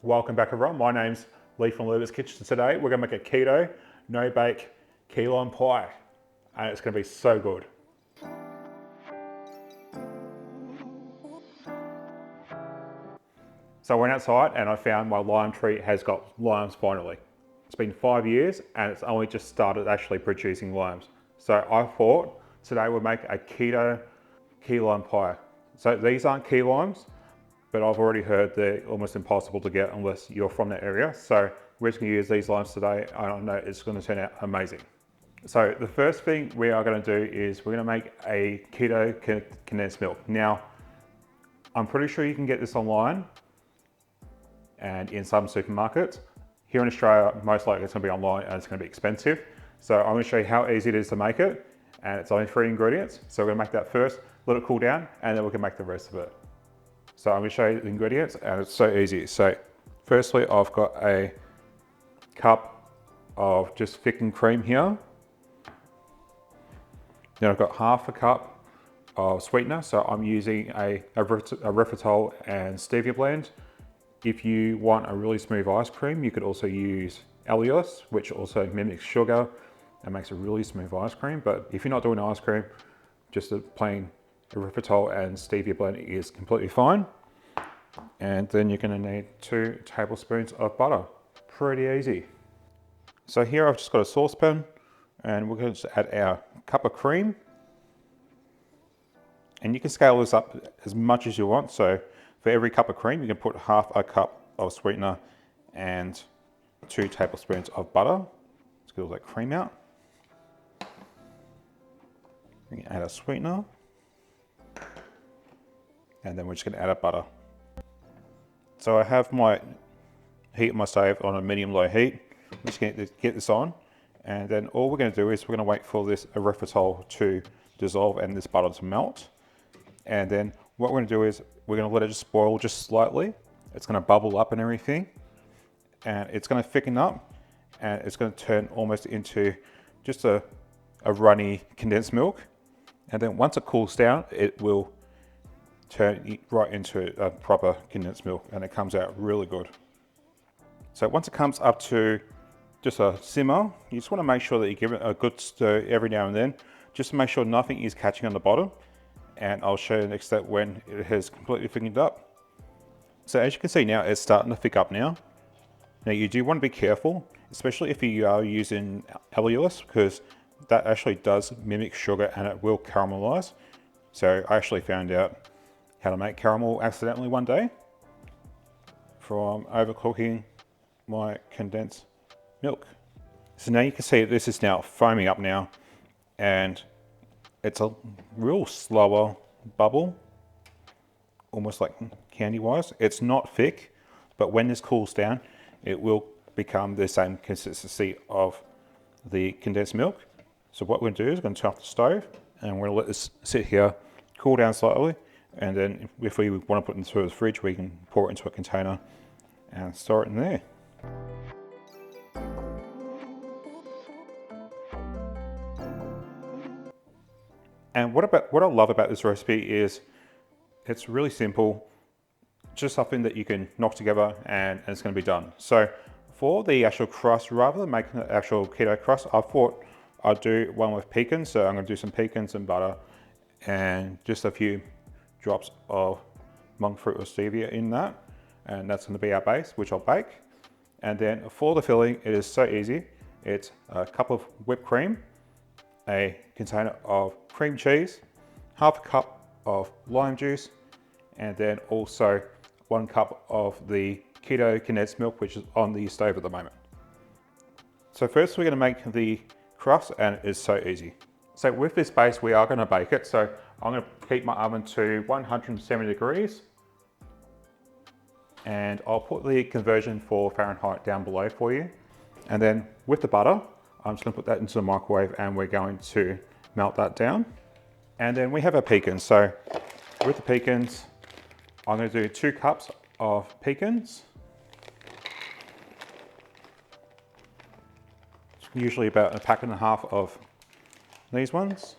Welcome back everyone, my name's Lee from Luba's Kitchen. Today we're going to make a keto, no bake key lime pie and it's going to be so good. So I went outside and I found my lime tree has got limes finally. It's been 5 years and it's only just started actually producing limes. So I thought today we'll make a keto key lime pie. So these aren't key limes, but I've already heard they're almost impossible to get unless you're from that area. So we're just gonna use these limes today. I know it's gonna turn out amazing. So the first thing we are gonna do is we're gonna make a keto condensed milk. Now, I'm pretty sure you can get this online and in some supermarkets. Here in Australia, most likely it's gonna be online and it's gonna be expensive. So I'm gonna show you how easy it is to make it, and it's only 3 ingredients. So we're gonna make that first, let it cool down, and then we can make the rest of it. So I'm going to show you the ingredients and it's so easy. So firstly, I've got a cup of just thickened cream here. Then I've got half a cup of sweetener. So I'm using a erythritol and stevia blend. If you want a really smooth ice cream, you could also use allulose, which also mimics sugar and makes a really smooth ice cream. But if you're not doing ice cream, just a plain erythritol and stevia blend is completely fine. And then you're going to need 2 tablespoons of butter. Pretty easy. So here I've just got a saucepan and we're going to add our cup of cream. And you can scale this up as much as you want. So for every cup of cream, you can put half a cup of sweetener and 2 tablespoons of butter. Let's get all that cream out. You can add a sweetener. And then we're just going to add a butter. So I have my heat my stove on a medium-low heat. I'm just going to get this on, and then all we're going to do is we're going to wait for this erythritol to dissolve and this butter to melt. And then what we're going to do is we're going to let it just boil just slightly. It's going to bubble up and everything, and it's going to thicken up, and it's going to turn almost into just a runny condensed milk. And then once it cools down, it will turn right into a proper condensed milk, and it comes out really good. So once it comes up to just a simmer, you just want to make sure that you give it a good stir every now and then, just to make sure nothing is catching on the bottom. And I'll show you the next step when it has completely thickened up. So as you can see now, it's starting to thick up now. Now you do want to be careful, especially if you are using allulose, because that actually does mimic sugar and it will caramelize. So I actually found out how to make caramel accidentally one day from overcooking my condensed milk. So now you can see this is now foaming up now, and it's a real slower bubble, almost like candy wise. It's not thick, but when this cools down, it will become the same consistency of the condensed milk. So what we're going to do is we're going to turn off the stove and we're going to let this sit here, cool down slightly. And then if we want to put it into the fridge, we can pour it into a container and store it in there. And what I love about this recipe is it's really simple, just something that you can knock together and it's going to be done. So for the actual crust, rather than making the actual keto crust, I thought I'd do one with pecans. So I'm going to do some pecans and butter and just a few drops of monk fruit or stevia in that, and that's going to be our base, which I'll bake. And then for the filling, it is so easy. It's a cup of whipped cream, a container of cream cheese, half a cup of lime juice, and then also 1 cup of the keto condensed milk, which is on the stove at the moment. So first we're going to make the crust, and it is so easy. So with this base, we are going to bake it. So I'm going to keep my oven to 170 degrees. And I'll put the conversion for Fahrenheit down below for you. And then with the butter, I'm just going to put that into the microwave and we're going to melt that down. And then we have our pecans. So with the pecans, I'm going to do 2 cups of pecans. It's usually about 1.5 packs of these ones.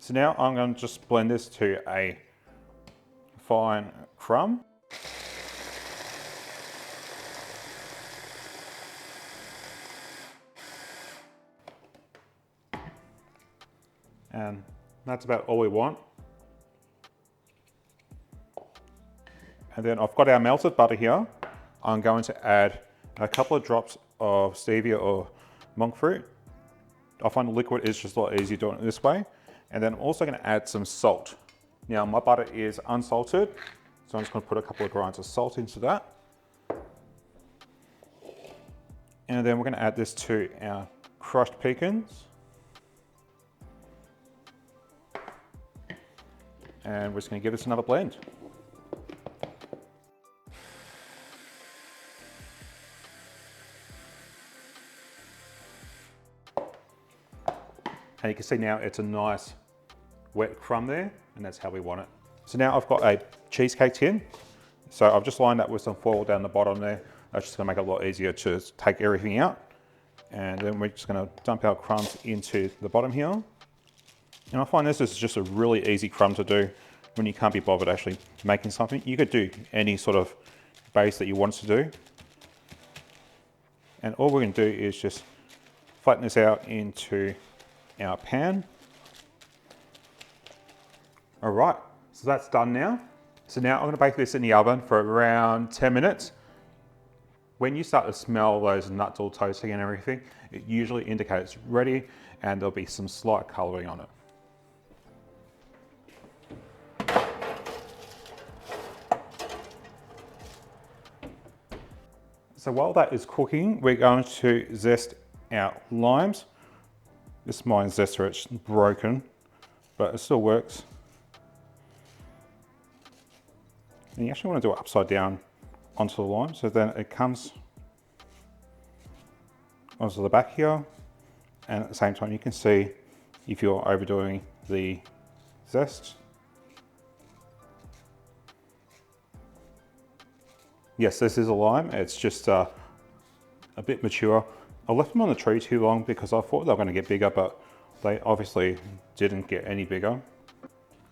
So now I'm going to just blend this to a fine crumb. And that's about all we want. And then I've got our melted butter here. I'm going to add a couple of drops of stevia or monk fruit. I find the liquid is just a lot easier doing it this way. And then I'm also going to add some salt. Now my butter is unsalted, so I'm just going to put a couple of grinds of salt into that. And then we're going to add this to our crushed pecans. And we're just going to give this another blend. And you can see now it's a nice wet crumb there, and that's how we want it. So now I've got a cheesecake tin. So I've just lined that with some foil down the bottom there. That's just gonna make it a lot easier to take everything out. And then we're just gonna dump our crumbs into the bottom here. And I find this is just a really easy crumb to do when you can't be bothered actually making something. You could do any sort of base that you want to do. And all we're gonna do is just flatten this out into our pan. All right, so that's done now. So now I'm going to bake this in the oven for around 10 minutes. When you start to smell those nuts all toasting and everything, it usually indicates it's ready, and there'll be some slight colouring on it. So while that is cooking, we're going to zest our limes. This is my zester, it's broken, but it still works. And you actually want to do it upside down onto the lime, so then it comes onto the back here, and at the same time you can see if you're overdoing the zest. Yes, this is a lime, it's just a bit mature. I left them on the tree too long because I thought they were going to get bigger, but they obviously didn't get any bigger.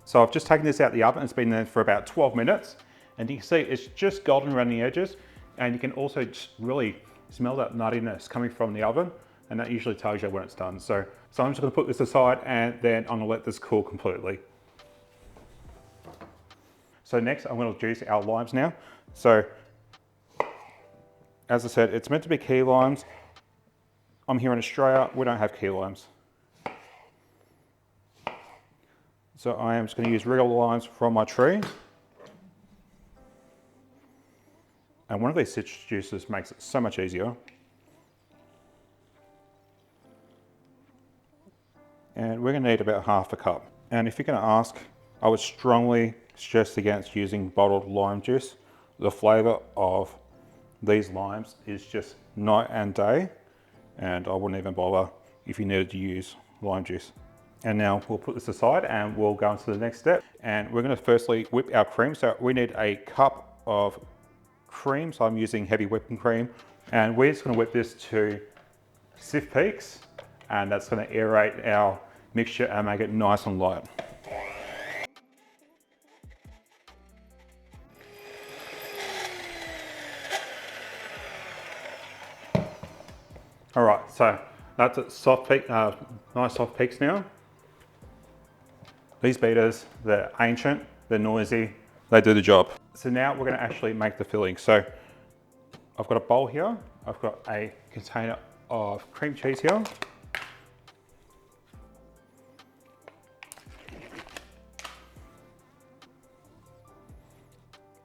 So I've just taken this out of the oven. It's been there for about 12 minutes. And you can see it's just golden around the edges. And you can also just really smell that nuttiness coming from the oven. And that usually tells you when it's done. So I'm just going to put this aside, and then I'm going to let this cool completely. So next I'm going to juice our limes now. So as I said, it's meant to be key limes. I'm here in Australia, we don't have key limes. So I am just going to use regular limes from my tree. And one of these citrus juices makes it so much easier. And we're going to need about half a cup. And if you're going to ask, I would strongly suggest against using bottled lime juice. The flavour of these limes is just night and day. And I wouldn't even bother if you needed to use lime juice. And now we'll put this aside and we'll go into the next step. And we're going to firstly whip our cream. So we need a cup of cream. So I'm using heavy whipping cream. And we're just going to whip this to stiff peaks. And that's going to aerate our mixture and make it nice and light. All right, so that's at soft peak, nice soft peaks now. These beaters, they're ancient, they're noisy, they do the job. So now we're going to actually make the filling. So I've got a bowl here, I've got a container of cream cheese here.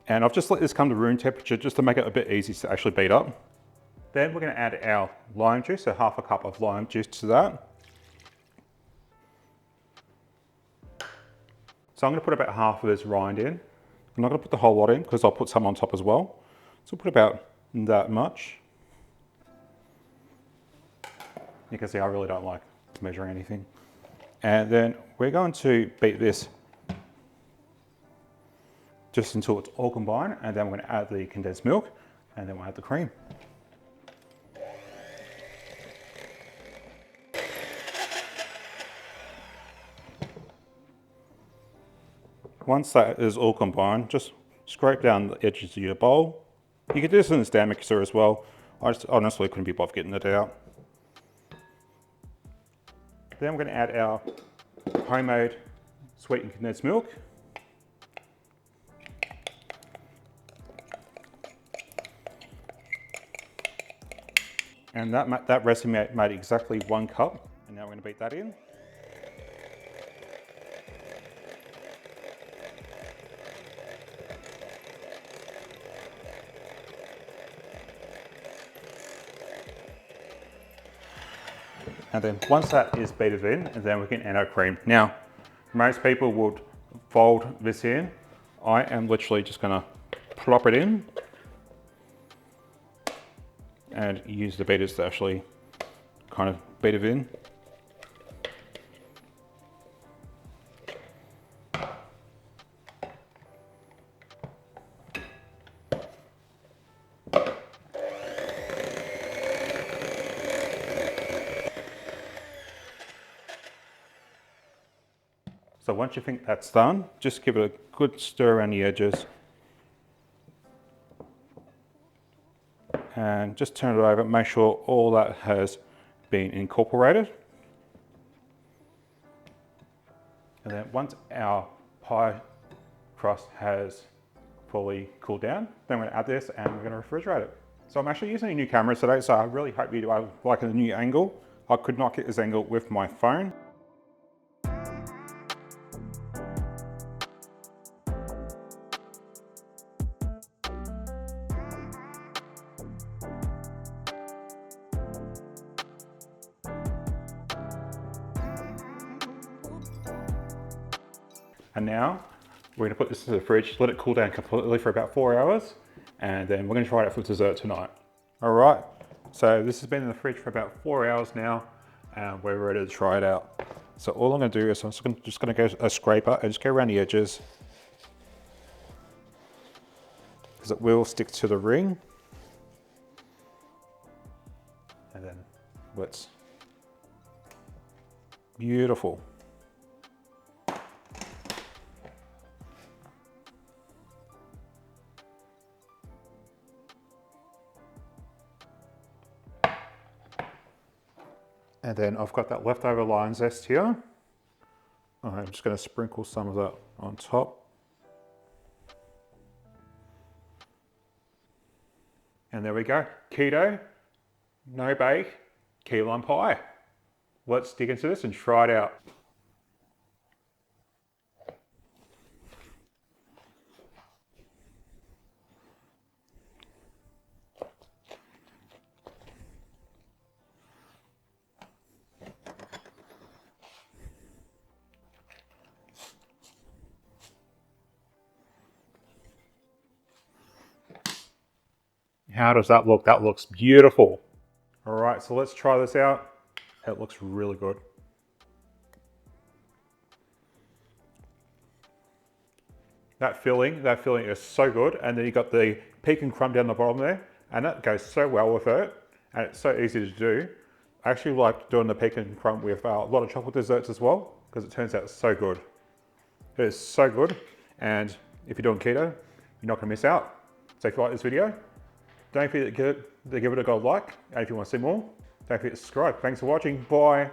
And I've just let this come to room temperature just to make it a bit easy to actually beat up. Then we're going to add our lime juice, so half a cup of lime juice to that. So I'm going to put about half of this rind in. I'm not going to put the whole lot in because I'll put some on top as well. So I'll put about that much. You can see I really don't like measuring anything. And then we're going to beat this just until it's all combined, and then we're going to add the condensed milk, and then we'll add the cream. once that is all combined, just scrape down the edges of your bowl. You can do this in the stand mixer as well. I just honestly couldn't be bothered getting it out. Then we're going to add our homemade sweetened condensed milk. And that recipe made exactly 1 cup. And now we're going to beat that in. And then once that is beaten in, and then we can add our cream. Now, most people would fold this in. I am literally just going to plop it in and use the beaters to actually kind of beat it in. So once you think that's done, just give it a good stir around the edges. And just turn it over, make sure all that has been incorporated. And then once our pie crust has fully cooled down, then we're going to add this and we're going to refrigerate it. So I'm actually using a new camera today, so I really hope you like a new angle. I could not get this angle with my phone. And now we're going to put this in the fridge, let it cool down completely for about 4 hours, and then we're going to try it for dessert tonight. All right, so this has been in the fridge for about 4 hours now, and we're ready to try it out. So all I'm going to do is I'm just going to go a scraper and just go around the edges, because it will stick to the ring. And then let's, beautiful. And then I've got that leftover lime zest here. I'm just going to sprinkle some of that on top. And there we go. Keto, no bake, key lime pie. Let's dig into this and try it out. How does that look? That looks beautiful. All right, so let's try this out. It looks really good. That filling is so good. And then you got the pecan crumb down the bottom there, and that goes so well with it. And it's so easy to do. I actually like doing the pecan crumb with a lot of chocolate desserts as well, because it turns out so good. It is so good. And if you're doing keto, you're not gonna miss out. So if you like this video, don't forget to give it a go like, and if you want to see more, don't forget to subscribe. Thanks for watching, bye.